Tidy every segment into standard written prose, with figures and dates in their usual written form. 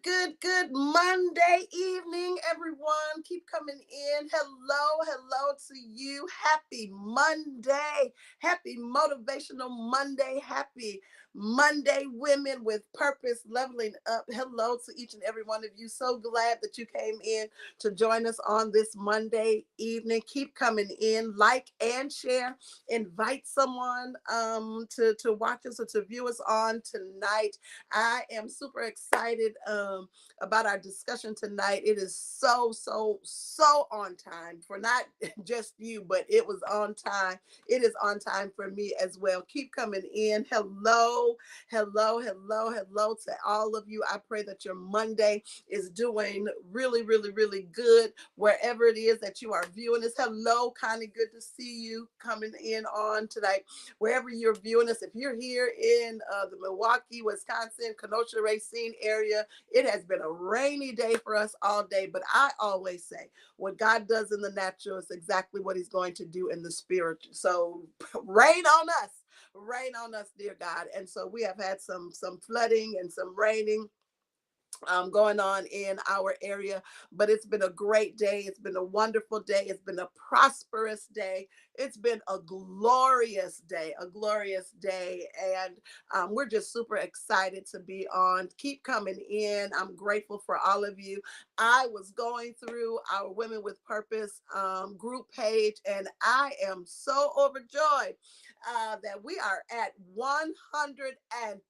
good Monday evening, everyone. Keep coming in. Hello to you. Happy Monday. Happy Motivational Monday. Happy Monday, Women with Purpose, Leveling Up. Hello to each and every one of you. So glad that you came in to join us on this Monday evening. Keep coming in, like and share. Invite someone to watch us or to view us on tonight. I am super excited about our discussion tonight. It is so on time for not just you, but it was on time. It is on time for me as well. Keep coming in. Hello to all of you. I pray that your Monday is doing really good wherever it is that you are viewing this. Hello, Connie. Good to see you coming in on tonight wherever you're viewing us. If you're here in the Milwaukee, Wisconsin, Kenosha, Racine area, it has been a rainy day for us all day. But I always say, what God does in the natural is exactly what he's going to do in the spirit. So rain on us, dear God. And so we have had some flooding and some raining going on in our area, but it's been a great day. It's been a wonderful day. It's been a prosperous day. It's been a glorious day. And we're just super excited to be on. Keep coming in. I'm grateful for all of you. I was going through our Women with Purpose group page, and I am so overjoyed that we are at 110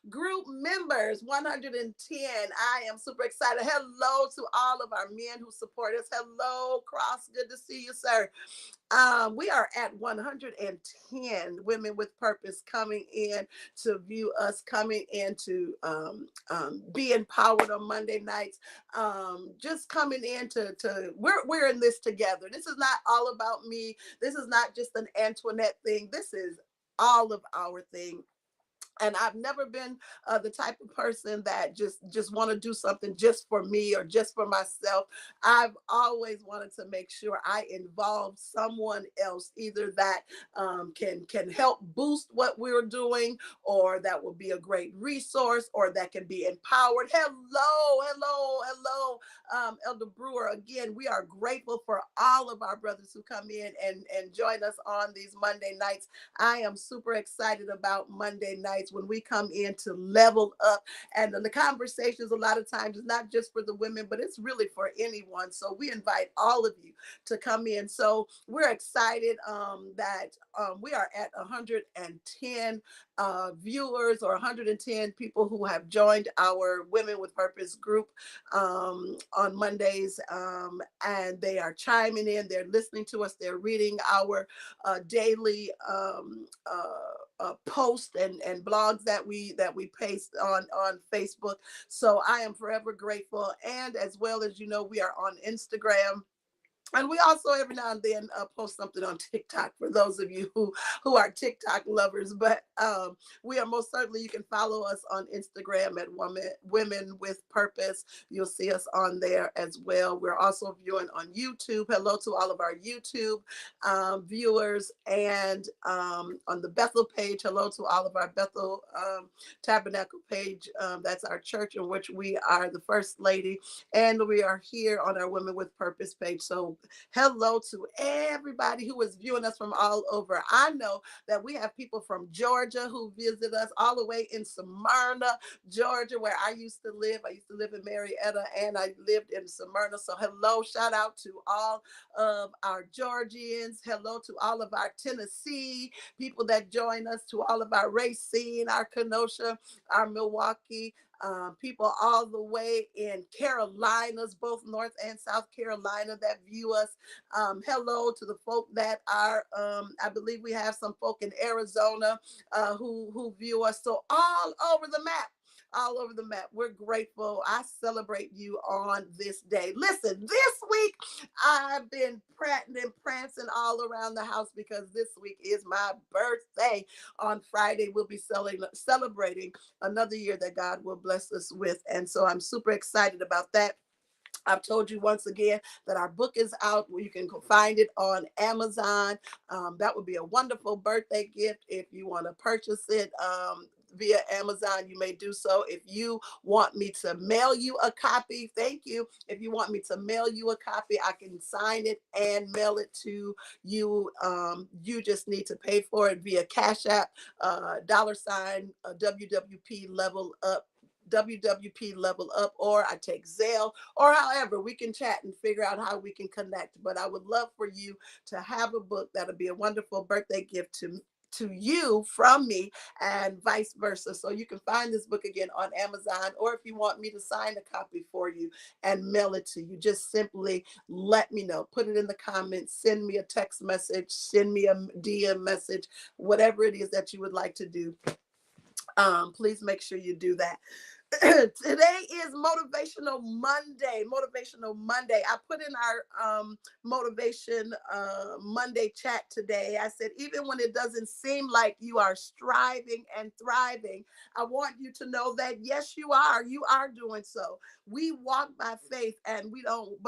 group members. 110. I am super excited. Hello to all of our men who support us. Hello, Cross. Good to see you, sir. We are at 110 Women with Purpose coming in to view us, coming in to be empowered on Monday nights. Just coming in we're in this together. This is not all about me. This is not just an Antoinette thing. This is all of our thing. And I've never been the type of person that just want to do something just for me or just for myself. I've always wanted to make sure I involve someone else, either that can help boost what we're doing, or that will be a great resource, or that can be empowered. Hello, Elder Brewer. Again, we are grateful for all of our brothers who come in and join us on these Monday nights. I am super excited about Monday nights when we come in to level up. And the conversations a lot of times is not just for the women, but it's really for anyone. So we invite all of you to come in. So we're excited that we are at 110 viewers, or 110 people who have joined our Women with Purpose group on Mondays. And they are chiming in, they're listening to us, they're reading our daily posts and blogs that we paste on Facebook. So I am forever grateful. And as well as we are on Instagram. And we also every now and then post something on TikTok for those of you who are TikTok lovers. But we are most certainly, you can follow us on Instagram at Women with Purpose. You'll see us on there as well. We're also viewing on YouTube. Hello to all of our YouTube viewers. And on the Bethel page, hello to all of our Bethel Tabernacle page. That's our church in which we are the First Lady. And we are here on our Women with Purpose page. So hello to everybody who is viewing us from all over. I know that we have people from Georgia who visit us, all the way in Smyrna, Georgia, where I used to live. I used to live in Marietta, and I lived in Smyrna. So hello, shout out to all of our Georgians. Hello to all of our Tennessee people that join us, to all of our Racine, our Kenosha, our Milwaukee, people all the way in Carolinas, both North and South Carolina, that view us. Hello to the folk that are, I believe we have some folk in Arizona who view us. So all over the map. All over the map. We're grateful. I celebrate you on this day. Listen, this week I've been prancing and prancing all around the house because this week is my birthday. On Friday, we'll be celebrating another year that God will bless us with. And so I'm super excited about that. I've told you once again that our book is out. You can go find it on Amazon. That would be a wonderful birthday gift if you want to purchase it. via Amazon, you may do so. If you want me to mail you a copy, thank you. If you want me to mail you a copy, I can sign it and mail it to you. You just need to pay for it via Cash App, $ WWP Level Up. WWP Level Up, or I take Zelle, or however we can chat and figure out how we can connect. But I would love for you to have a book that'll be a wonderful birthday gift to you from me, and vice versa. So you can find this book again on Amazon, or if you want me to sign a copy for you and mail it to you, just simply let me know. Put it in the comments, send me a text message, send me a DM message, whatever it is that you would like to do. Please make sure you do that. Today is Motivational Monday. Motivational Monday. I put in our Motivation Monday chat today. I said, even when it doesn't seem like you are striving and thriving, I want you to know that yes, you are. You are doing so. We walk by faith, and we don't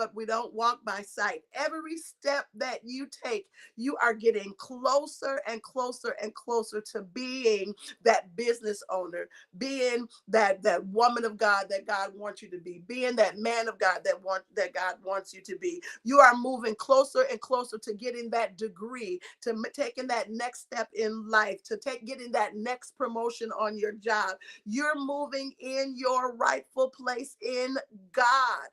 walk by sight. Every step that you take, you are getting closer and closer and closer to being that business owner, being that woman of God that God wants you to be, being that man of God that God wants you to be. You are moving closer and closer to getting that degree, to taking that next step in life, to getting that next promotion on your job. You're moving in your rightful place in God.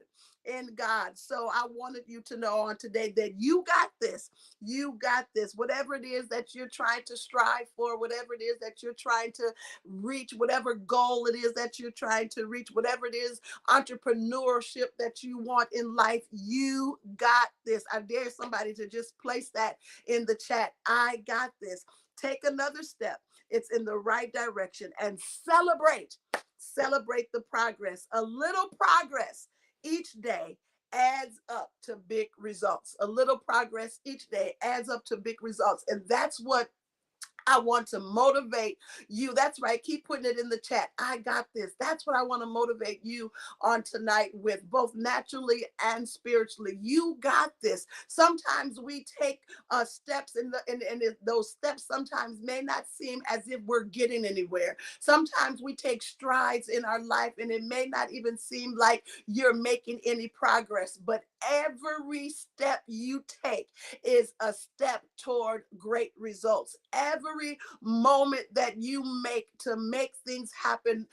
In God. So I wanted you to know on today that you got this. You got this. Whatever it is that you're trying to strive for, whatever it is that you're trying to reach, whatever goal it is that you're trying to reach, whatever it is, entrepreneurship that you want in life, you got this. I dare somebody to just place that in the chat. I got this. Take another step. It's in the right direction, and celebrate. Celebrate the progress. A little progress each day adds up to big results. A little progress each day adds up to big results. And that's what I want to motivate you. That's right. Keep putting it in the chat. I got this. That's what I want to motivate you on tonight with, both naturally and spiritually. You got this. Sometimes we take steps and those steps sometimes may not seem as if we're getting anywhere. Sometimes we take strides in our life and it may not even seem like you're making any progress, but every step you take is a step toward great results. Every moment that you make to make things happen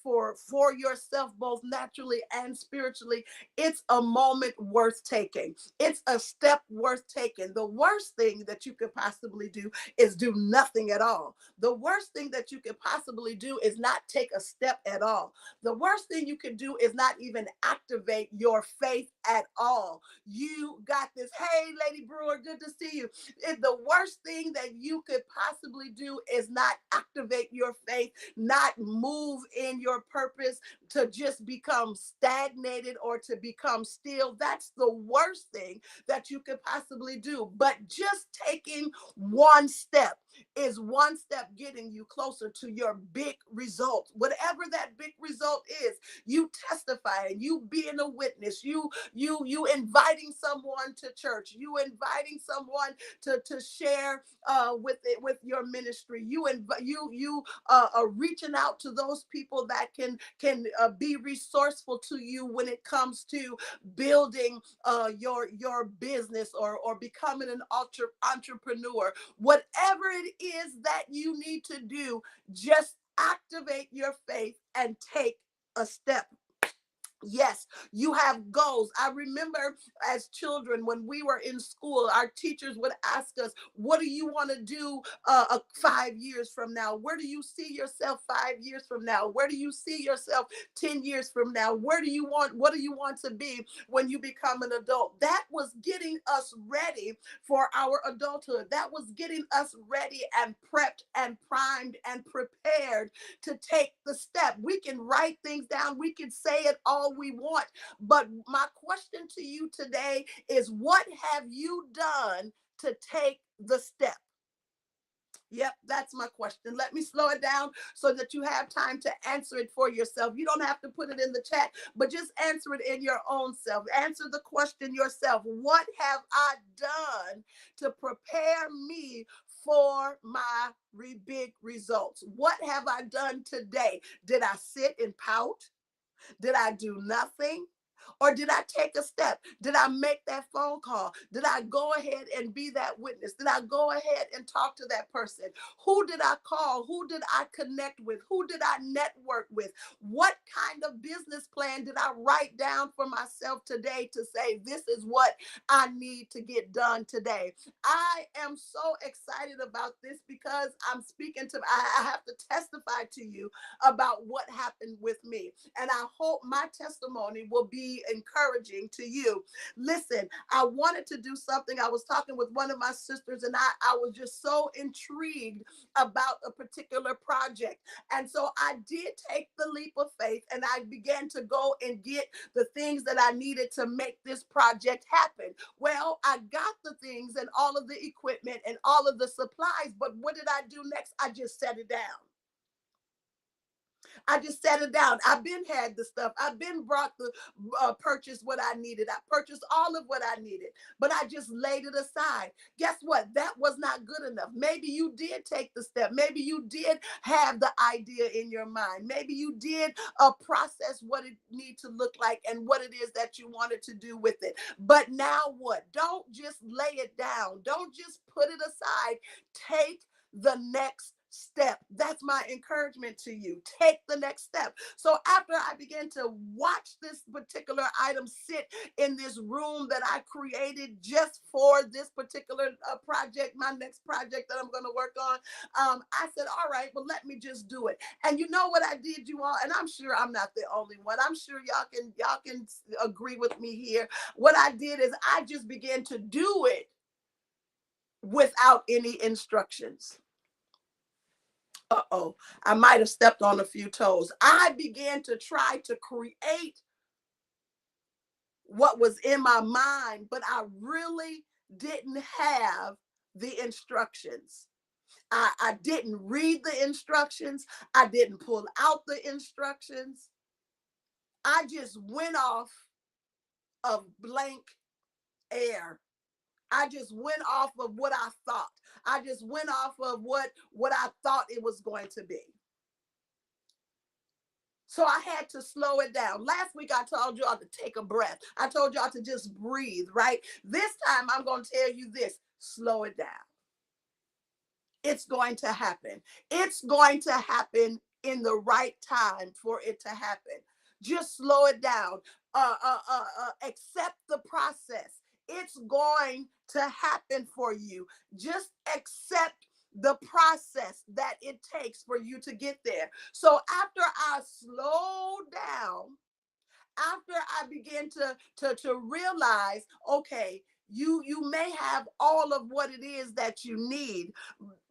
for yourself, both naturally and spiritually, it's a moment worth taking. It's a step worth taking. The worst thing that you could possibly do is do nothing at all. The worst thing that you could possibly do is not take a step at all. The worst thing you could do is not even activate your faith at all. You got this. Hey, Lady Brewer, good to see you. The worst thing that you could possibly do is not activate your faith, not move in your purpose, to just become stagnated or to become still. That's the worst thing that you could possibly do. But just taking one step is one step getting you closer to your big result. Whatever that big result is, you testifying, you being a witness, you inviting someone to church, you inviting someone to share with your ministry, you reaching out to those people that can be resourceful to you when it comes to building your business, or becoming an entrepreneur. Whatever it is that you need to do, just activate your faith and take a step. Yes, you have goals. I remember as children, when we were in school, our teachers would ask us, what do you want to do 5 years from now? Where do you see yourself 5 years from now? Where do you see yourself 10 years from now? What do you want to be when you become an adult? That was getting us ready for our adulthood. That was getting us ready and prepped and primed and prepared to take the step. We can write things down. We can say it all we want. But my question to you today is, what have you done to take the step? Yep, that's my question. Let me slow it down so that you have time to answer it for yourself. You don't have to put it in the chat, but just answer it in your own self. Answer the question yourself. What have I done to prepare me for my big results. What have I done today? Did I sit and pout? Did I do nothing? Or did I take a step? Did I make that phone call? Did I go ahead and be that witness? Did I go ahead and talk to that person? Who did I call? Who did I connect with? Who did I network with? What kind of business plan did I write down for myself today to say, this is what I need to get done today? I am so excited about this because I'm speaking to, I have to testify to you about what happened with me. And I hope my testimony will be encouraging to you. Listen, I wanted to do something. I was talking with one of my sisters, and I was just so intrigued about a particular project. And so I did take the leap of faith, and I began to go and get the things that I needed to make this project happen. Well, I got the things and all of the equipment and all of the supplies, but what did I do next? I just set it down. I just set it down. I've been had the stuff. I've been brought the purchased what I needed. I purchased all of what I needed, but I just laid it aside. Guess what? That was not good enough. Maybe you did take the step. Maybe you did have the idea in your mind. Maybe you did process what it need to look like and what it is that you wanted to do with it. But now what? Don't just lay it down. Don't just put it aside. Take the next step. That's my encouragement to you. Take the next step. So after I began to watch this particular item sit in this room that I created just for this particular project, my next project that I'm going to work on, I said, all right, well, let me just do it. And you know what I did, you all, and I'm sure I'm not the only one. I'm sure y'all can agree with me here. What I did is I just began to do it without any instructions. Uh-oh, I might have stepped on a few toes. I began to try to create what was in my mind, but I really didn't have the instructions. I didn't read the instructions. I didn't pull out the instructions. I just went off of blank air. I just went off of what I thought. I just went off of what I thought it was going to be. So I had to slow it down. Last week, I told y'all to take a breath. I told y'all to just breathe, right? This time, I'm going to tell you this: slow it down. It's going to happen. It's going to happen in the right time for it to happen. Just slow it down. Accept the process. It's going to happen for you. Just accept the process that it takes for you to get there. So after I slowed down, after I began to realize, okay, you may have all of what it is that you need,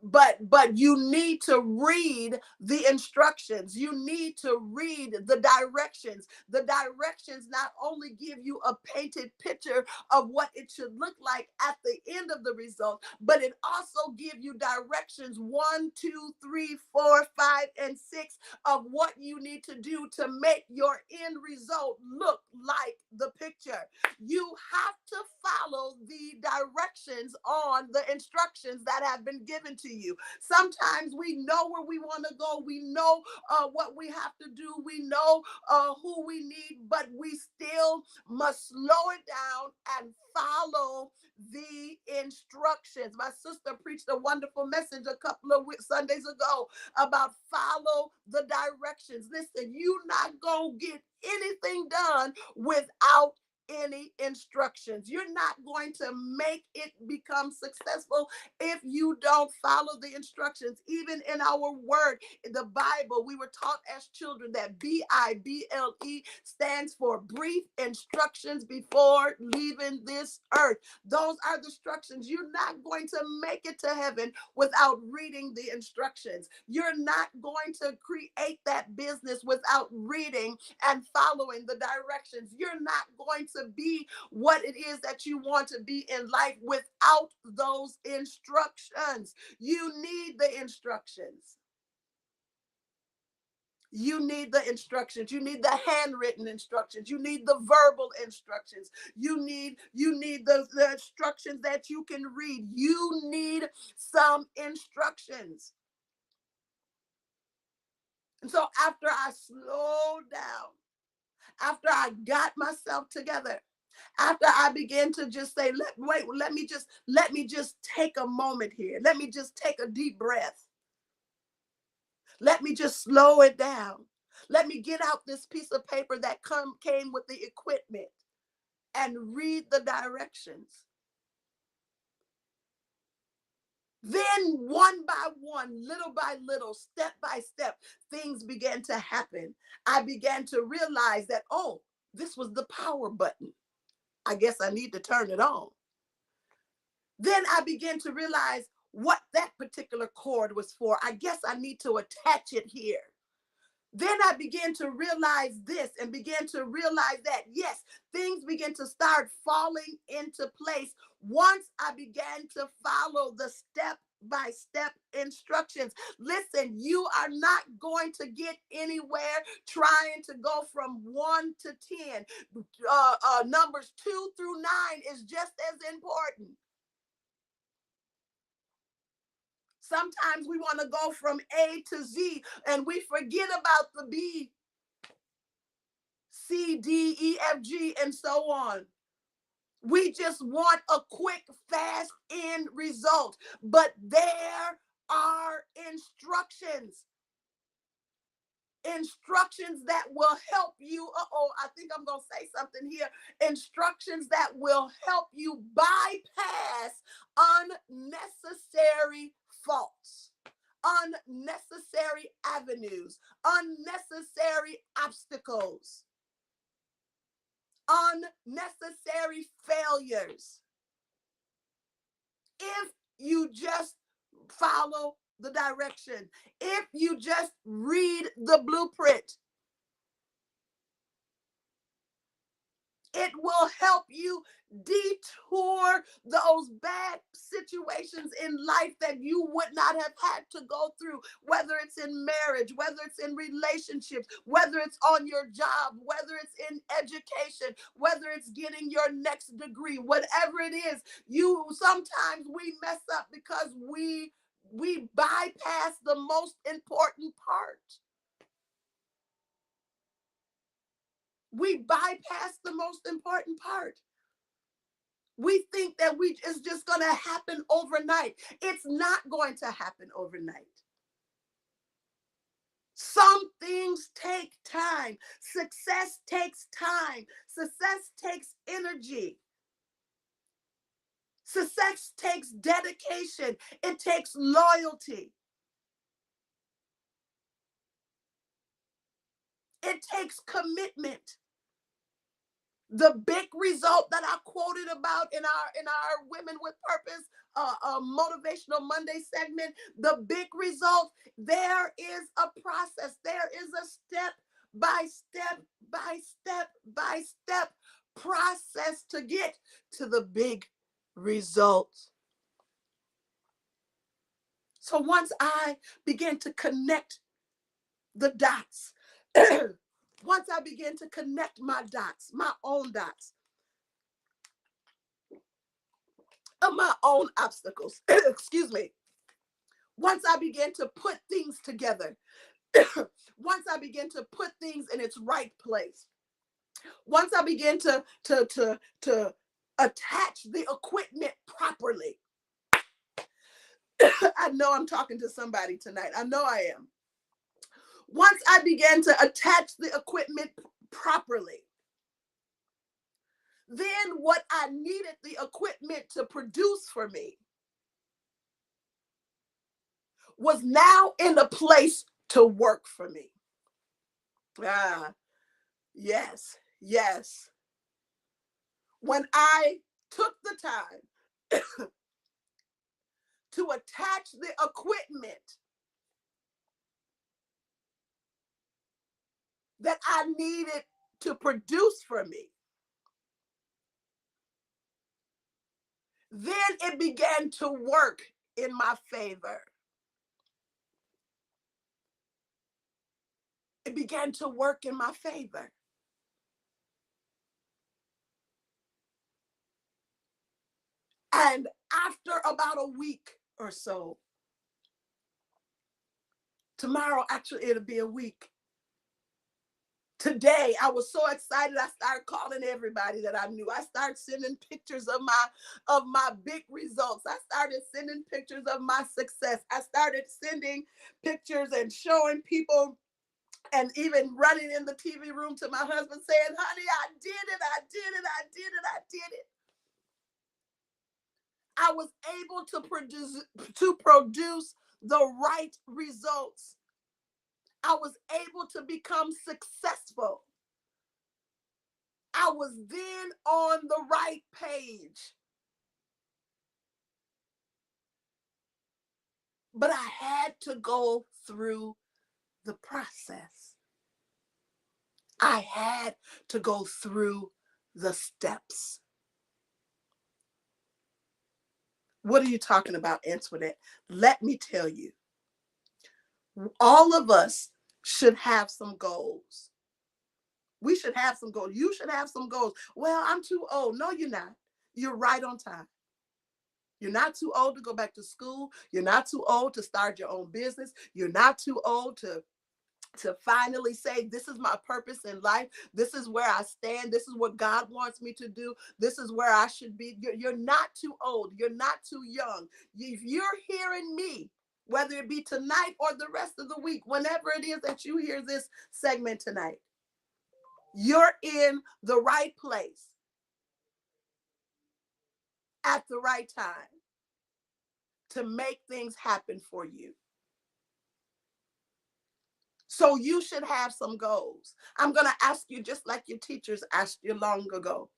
but you need to read the instructions. You need to read the directions. The directions not only give you a painted picture of what it should look like at the end of the result, but it also give you directions 1, 2, 3, 4, 5, and 6 of what you need to do to make your end result look like the picture. You have to follow the directions on the instructions that have been given to you. Sometimes we know where we want to go. We know what we have to do. We know who we need, but we still must slow it down and follow the instructions. My sister preached a wonderful message a couple of Sundays ago about follow the directions. Listen, you're not going to get anything done without any instructions. You're not going to make it become successful if you don't follow the instructions. Even in our word, in the Bible, we were taught as children that BIBLE stands for brief instructions before leaving this earth. Those are the instructions. You're not going to make it to heaven without reading the instructions. You're not going to create that business without reading and following the directions. You're not going to be what it is that you want to be in life without those instructions. You need the instructions. You need the instructions. You need the handwritten instructions. You need the verbal instructions. You need the instructions that you can read. You need some instructions. And so after I slowed down, after I got myself together, after I began to just say, let me just take a moment here. Let me just take a deep breath. Let me just slow it down. Let me get out this piece of paper that came with the equipment and read the directions. Then one by one, little by little, step by step, things began to happen. I began to realize that, oh, this was the power button. I guess I need to turn it on. Then I began to realize what that particular cord was for. I guess I need to attach it here. Then I began to realize this and began to realize that, yes, things began to start falling into place once I began to follow the step by step instructions. Listen, you are not going to get anywhere trying to go from 1 to 10. Numbers 2 through 9 is just as important. Sometimes we want to go from A to Z and we forget about the B, C, D, E, F, G, and so on. We just want a quick, fast end result. But there are instructions. Instructions that will help you. I think I'm going to say something here. Instructions that will help you bypass unnecessary faults, unnecessary avenues, unnecessary obstacles, unnecessary failures. If you just follow the direction, if you just read the blueprint, it will help you detour those bad situations in life that you would not have had to go through, whether it's in marriage, whether it's in relationships, whether it's on your job, whether it's in education, whether it's getting your next degree, whatever it is. Sometimes we mess up because we bypass the most important part. We bypass the most important part. We think that it's just going to happen overnight. It's not going to happen overnight. Some things take time. Success takes time. Success takes energy. Success takes dedication. It takes loyalty. It takes commitment. The big result that I quoted about in our Women with Purpose motivational Monday segment, the big result, there is a process. There is a step by step by step by step process to get to the big result. So once I began to connect the dots, once I began to connect my dots, my own dots, of my own obstacles, excuse me, once I began to put things together, once I began to put things in its right place, once I began to attach the equipment properly, I know I'm talking to somebody tonight. I know I am. Once I began to attach the equipment properly, then what I needed the equipment to produce for me was now in a place to work for me. Yes, yes. When I took the time to attach the equipment that I needed to produce for me, then it began to work in my favor. it began to work in my favor. And after about a week or so, tomorrow actually it'll be a week. Today I was so excited. I started calling everybody that I knew. I started sending pictures of my big results. I started sending pictures of my success. I started sending pictures and showing people, and even running in the TV room to my husband saying, honey, I did it, I did it, I did it, I did it. I was able to produce the right results. I was able to become successful. I was then on the right page. But I had to go through the process. I had to go through the steps. What are you talking about, Antoinette? Let me tell you, all of us should have some goals. We should have some goals. You should have some goals. Well, I'm too old. No, you're not. You're right on time. You're not too old to go back to school. You're not too old to start your own business. You're not too old to finally say, this is my purpose in life. This is where I stand. This is what God wants me to do. This is where I should be. You're not too old. You're not too young. If you're hearing me, whether it be tonight or the rest of the week, whenever it is that you hear this segment tonight, you're in the right place at the right time to make things happen for you. So you should have some goals. I'm going to ask you, just like your teachers asked you long ago,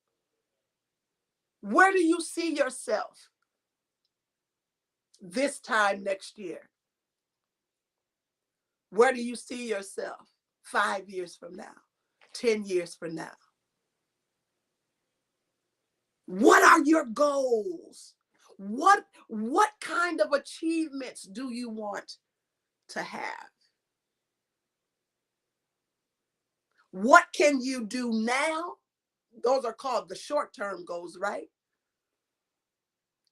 where do you see yourself this time next year? Where do you see yourself 5 years from now, 10 years from now? What are your goals? What kind of achievements do you want to have? What can you do now? Those are called the short-term goals, right?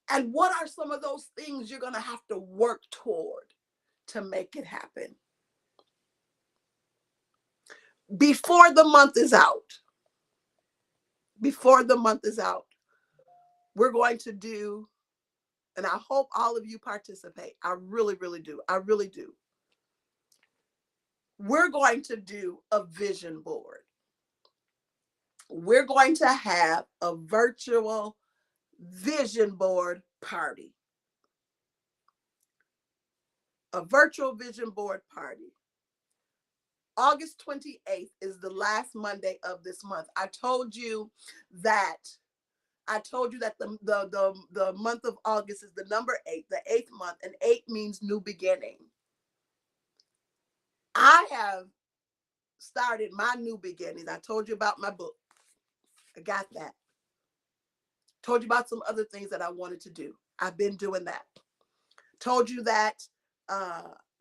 And what are some of those things you're going to have to work toward to make it happen? Before the month is out, we're going to do, and I hope all of you participate. I really, really do. I really do. We're going to do a vision board. We're going to have a virtual vision board party. A virtual vision board party. August 28th is the last Monday of this month. I told you that the month of August is the number 8, the 8th month, and 8 means new beginning. I have started my new beginnings. I told you about my book. I got that. Told you about some other things that I wanted to do. I've been doing that. Told you that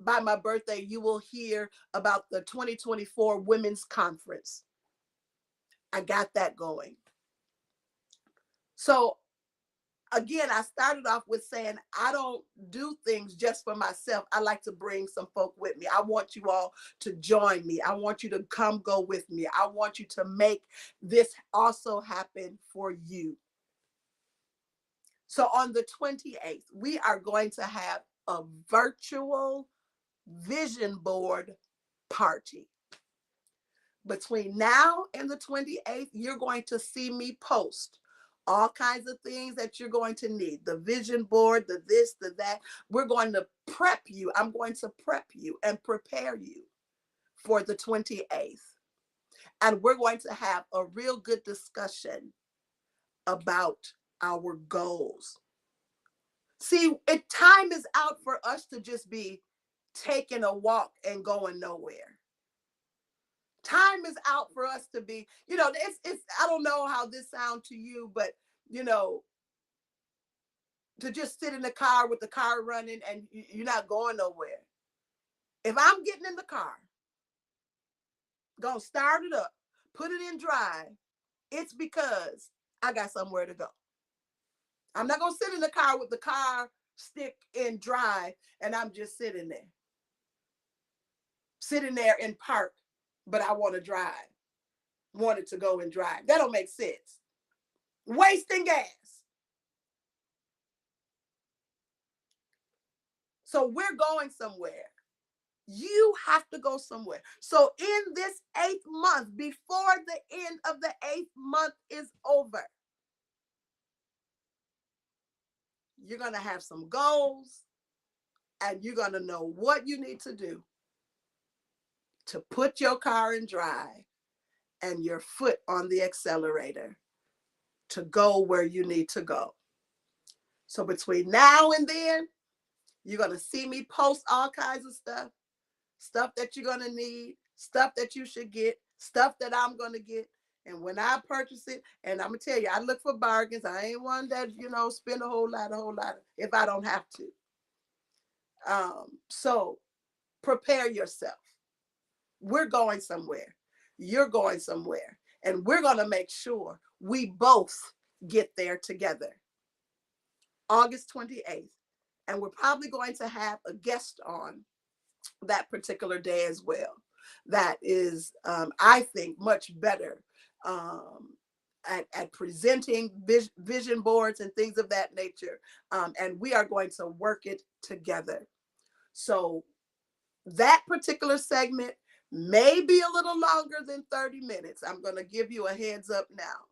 by my birthday, you will hear about the 2024 Women's Conference. I got that going. So again, I started off with saying, I don't do things just for myself. I like to bring some folk with me. I want you all to join me. I want you to come go with me. I want you to make this also happen for you. So on the 28th, we are going to have a virtual vision board party. Between now and the 28th, you're going to see me post all kinds of things that you're going to need. The vision board, the this, the that. We're going to prep you. I'm going to prep you and prepare you for the 28th. And we're going to have a real good discussion about our goals. See, time is out for us to just be taking a walk and going nowhere. Time is out for us to be, it's I don't know how this sounds to you, but to just sit in the car with the car running and you're not going nowhere. If I'm getting in the car Gonna start it up, put it in drive, it's because I got somewhere to go. I'm not gonna sit in the car with the car stick in drive and I'm just sitting there in park, but I want to drive, wanted to go and drive. That don't make sense. Wasting gas. So we're going somewhere. You have to go somewhere. So in this 8th month, before the end of the 8th month is over, you're going to have some goals and you're going to know what you need to do to put your car in drive and your foot on the accelerator to go where you need to go. So between now and then, you're going to see me post all kinds of stuff that you're going to need, stuff that you should get, stuff that I'm going to get. And when I purchase it, and I'm going to tell you, I look for bargains. I ain't one that, spend a whole lot if I don't have to. So prepare yourself. We're going somewhere. You're going somewhere. And we're going to make sure we both get there together. August 28th. And we're probably going to have a guest on that particular day as well. That is, I think, much better at presenting vision boards and things of that nature. And we are going to work it together. So that particular segment may be a little longer than 30 minutes. I'm going to give you a heads up now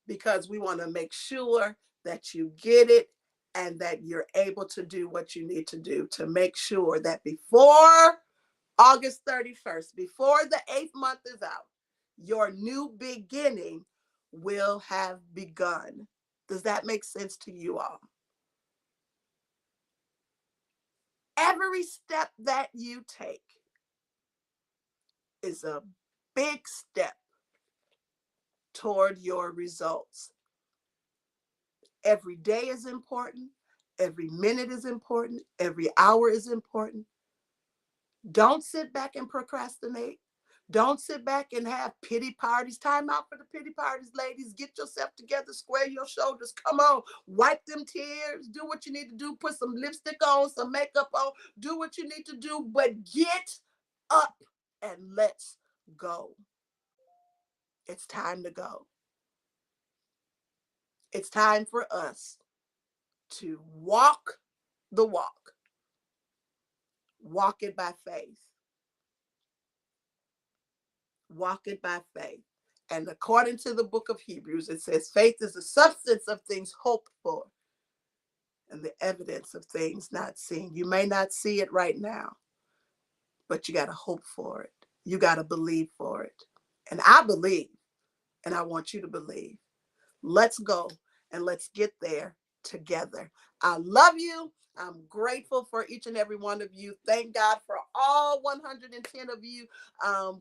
because we want to make sure that you get it and that you're able to do what you need to do to make sure that before August 31st, before the 8th month is out, your new beginning will have begun. Does that make sense to you all? Every step that you take is a big step toward your results. Every day is important. Every minute is important. Every hour is important. Don't sit back and procrastinate. Don't sit back and have pity parties. Time out for the pity parties, ladies. Get yourself together, square your shoulders. Come on, wipe them tears. Do what you need to do. Put some lipstick on, some makeup on. Do what you need to do, but get up and let's go. It's time to go. It's time for us to walk the walk. Walk it by faith. Walk it by faith. And according to the book of Hebrews, it says faith is the substance of things hoped for and the evidence of things not seen. You may not see it right now, but you got to hope for it. You got to believe for it. And I believe, and I want you to believe. Let's go and let's get there together. I love you. I'm grateful for each and every one of you. Thank God for all 110 of you.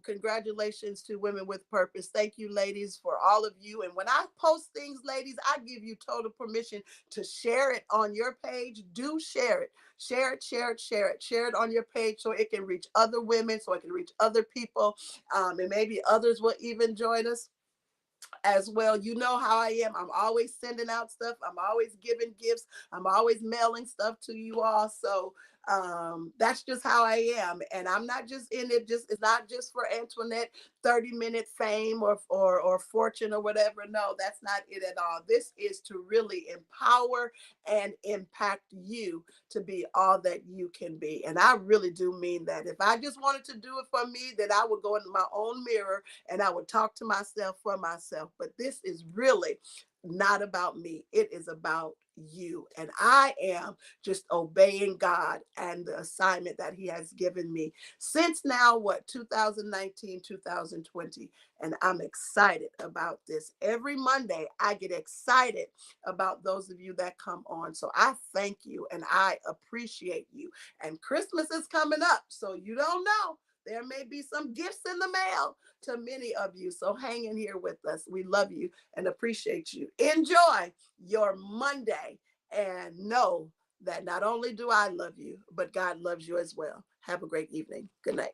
Congratulations to Women with Purpose. Thank you, ladies, for all of you. And when I post things, ladies, I give you total permission to share it on your page. Do share it. Share it, share it, share it. Share it on your page so it can reach other women, so it can reach other people. And maybe others will even join us as well. You know how I am. I'm always sending out stuff. I'm always giving gifts. I'm always mailing stuff to you all. So that's just how I am. And I'm not just in it, it's not just for Antoinette 30-minute fame or fortune or whatever. No, that's not it at all. This is to really empower and impact you to be all that you can be. And I really do mean that. If I just wanted to do it for me, then I would go into my own mirror and I would talk to myself for myself. But this is really not about me. It is about you. And I am just obeying God and the assignment that he has given me since now, 2019, 2020. And I'm excited about this. Every Monday, I get excited about those of you that come on. So I thank you and I appreciate you. And Christmas is coming up. So you don't know. There may be some gifts in the mail to many of you. So hang in here with us. We love you and appreciate you. Enjoy your Monday and know that not only do I love you, but God loves you as well. Have a great evening. Good night.